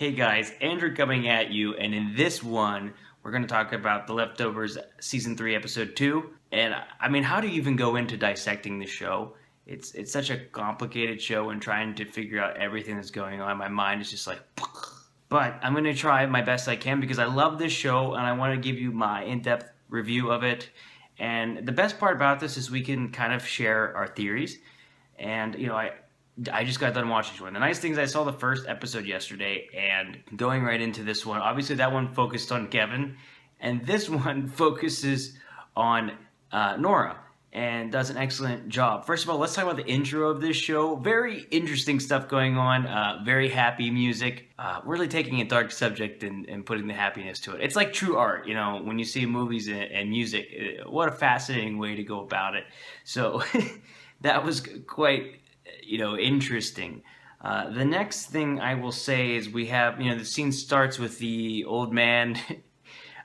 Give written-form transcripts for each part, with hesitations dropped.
Hey guys, Andrew coming at you, and in this one, we're going to talk about The Leftovers Season 3, Episode 2. And I mean, how do you even go into dissecting the show? It's such a complicated show, and trying to figure out everything that's going on, my mind is just like... But I'm going to try my best I can because I love this show, and I want to give you my in-depth review of it. And the best part about this is we can kind of share our theories. And, I just got done watching this one. The nice thing is I saw the first episode yesterday, and going right into this one, obviously that one focused on Kevin, and this one focuses on Nora, and does an excellent job. First of all, let's talk about the intro of this show. Very interesting stuff going on, very happy music, really taking a dark subject and putting the happiness to it. It's like true art, when you see movies and music, what a fascinating way to go about it. So that was quite interesting. The next thing I will say is we have, the scene starts with the old man.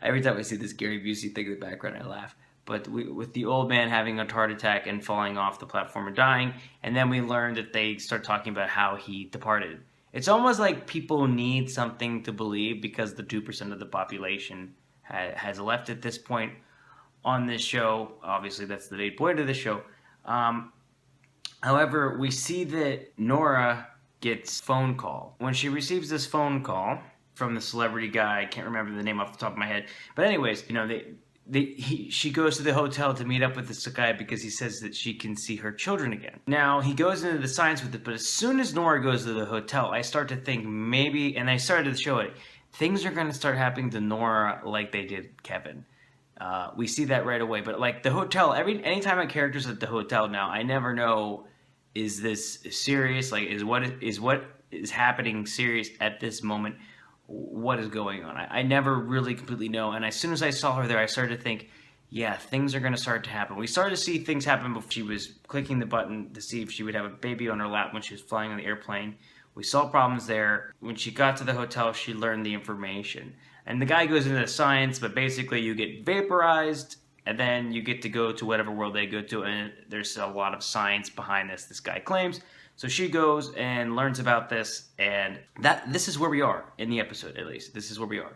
Every time I see this Gary Busey thing in the background, I laugh. But with the old man having a heart attack and falling off the platform and dying, and then we learn that they start talking about how he departed. It's almost like people need something to believe because the 2% of the population has left at this point on this show. Obviously, that's the main point of the show. However, we see that Nora gets a phone call. When she receives this phone call from the celebrity guy, I can't remember the name off the top of my head. But anyways, she goes to the hotel to meet up with this guy because he says that she can see her children again. Now, he goes into the science with it, but as soon as Nora goes to the hotel, I start to think maybe, and I started to show it, things are going to start happening to Nora like they did Kevin. We see that right away, but like the hotel, anytime a character's at the hotel now, I never know, is this serious? Like, is what is happening serious at this moment? What is going on? I never really completely know. And as soon as I saw her there, I started to think, yeah, things are going to start to happen. We started to see things happen before she was clicking the button to see if she would have a baby on her lap when she was flying on the airplane. We saw problems there. When she got to the hotel, she learned the information. And the guy goes into the science, but basically you get vaporized, and then you get to go to whatever world they go to, and there's a lot of science behind this guy claims. So she goes and learns about this, and this is where we are in the episode, at least. This is where we are.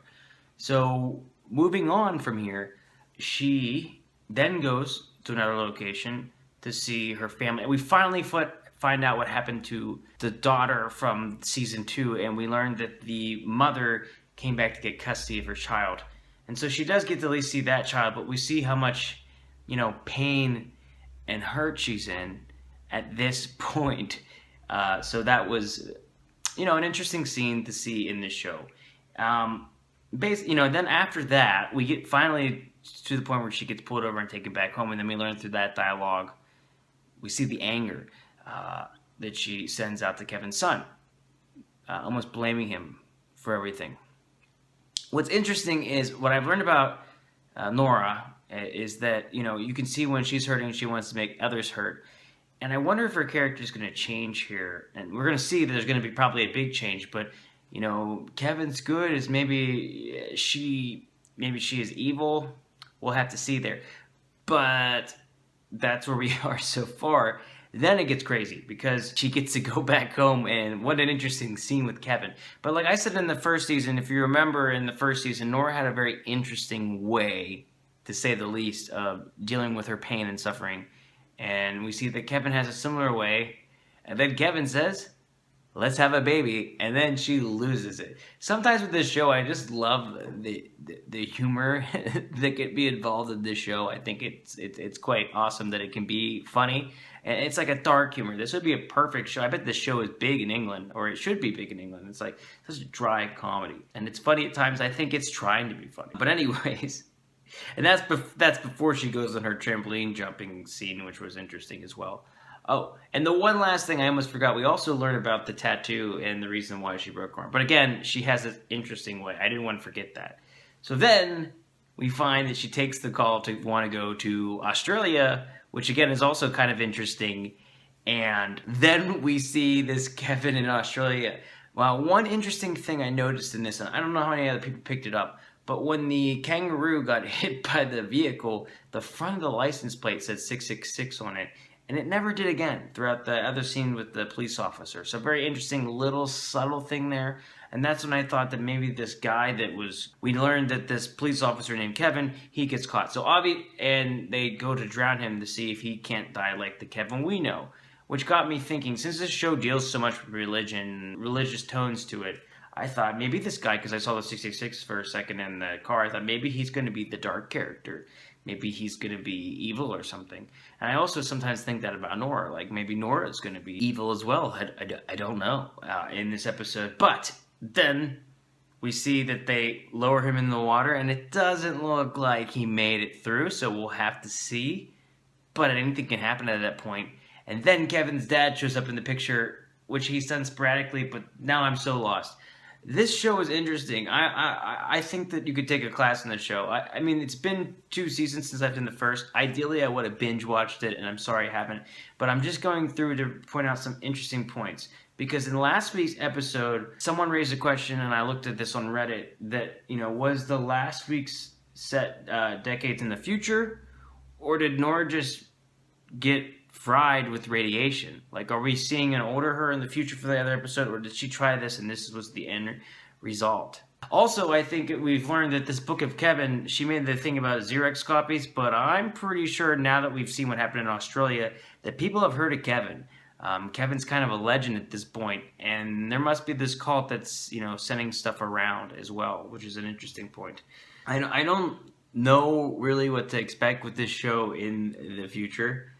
So moving on from here, she then goes to another location to see her family. And we finally find out what happened to the daughter from season 2, and we learned that the mother came back to get custody of her child. And so she does get to at least see that child, but we see how much, pain and hurt she's in at this point. So that was, an interesting scene to see in this show. Then after that, we get finally to the point where she gets pulled over and taken back home, and then we learn through that dialogue, we see the anger that she sends out to Kevin's son, almost blaming him for everything. What's interesting is what I've learned about Nora is that, you can see when she's hurting, she wants to make others hurt. And I wonder if her character is going to change here. And we're going to see that there's going to be probably a big change. But, Kevin's good is maybe she is evil. We'll have to see there. But that's where we are so far. Then it gets crazy because she gets to go back home, and what an interesting scene with Kevin. But like I said in the first season, if you remember in the first season, Nora had a very interesting way, to say the least, of dealing with her pain and suffering. And we see that Kevin has a similar way, and then Kevin says, let's have a baby, and then she loses it. Sometimes with this show, I just love the humor that could be involved in this show. I think it's quite awesome that it can be funny, and it's like a dark humor. This would be a perfect show. I bet this show is big in England, or it should be big in England. It's like such a dry comedy, and it's funny at times. I think it's trying to be funny, but anyways. And that's before she goes on her trampoline jumping scene, which was interesting as well. Oh, and the one last thing I almost forgot, we also learned about the tattoo and the reason why she broke her arm. But again, she has an interesting way. I didn't want to forget that. So then we find that she takes the call to want to go to Australia, which again is also kind of interesting. And then we see this Kevin in Australia. Well, one interesting thing I noticed in this, and I don't know how many other people picked it up, but when the kangaroo got hit by the vehicle, the front of the license plate said 666 on it. And it never did again throughout the other scene with the police officer. So very interesting little subtle thing there. And that's when I thought that maybe this guy we learned that this police officer named Kevin, he gets caught. So and they go to drown him to see if he can't die like the Kevin we know. Which got me thinking, since this show deals so much with religion, religious tones to it, I thought maybe this guy, because I saw the 666 for a second in the car, I thought maybe he's going to be the dark character. Maybe he's going to be evil or something. And I also sometimes think that about Nora. Like maybe Nora is going to be evil as well. I don't know in this episode. But then we see that they lower him in the water, and it doesn't look like he made it through. So we'll have to see. But anything can happen at that point. And then Kevin's dad shows up in the picture, which he's done sporadically. But now I'm so lost. This show is interesting. I think that you could take a class in the show. I mean, it's been 2 seasons since I've done the first. Ideally, I would have binge watched it, and I'm sorry I haven't. But I'm just going through to point out some interesting points. Because in last week's episode, someone raised a question, and I looked at this on Reddit, that, was the last week's set decades in the future? Or did Nora just get fried with radiation? Like, are we seeing an older her in the future for the other episode, or did she try this and this was the end result? Also, I think we've learned that this book of Kevin, she made the thing about Xerox copies, but I'm pretty sure now that we've seen what happened in Australia that people have heard of Kevin. Kevin's kind of a legend at this point, and there must be this cult that's sending stuff around as well, which is an interesting point. I don't know really what to expect with this show in the future.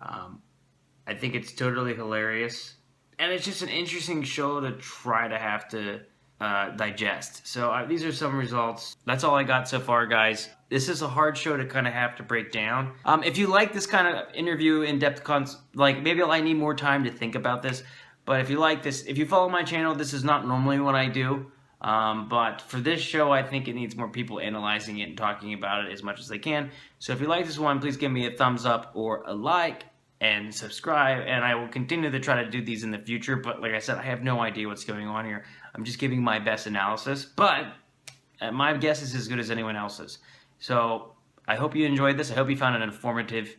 I think it's totally hilarious, and it's just an interesting show to try to have to digest. So these are some results. That's all I got so far, guys. This is a hard show to kind of have to break down. If you like this kind of interview, in-depth, maybe I need more time to think about this, but if you like this, if you follow my channel, this is not normally what I do. But for this show, I think it needs more people analyzing it and talking about it as much as they can. So if you like this one, please give me a thumbs up or a like and subscribe, and I will continue to try to do these in the future. But like I said, I have no idea what's going on here. I'm just giving my best analysis, but my guess is as good as anyone else's. So I hope you enjoyed this. I hope you found it informative,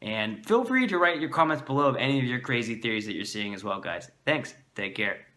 and feel free to write your comments below of any of your crazy theories that you're seeing as well, guys. Thanks. Take care.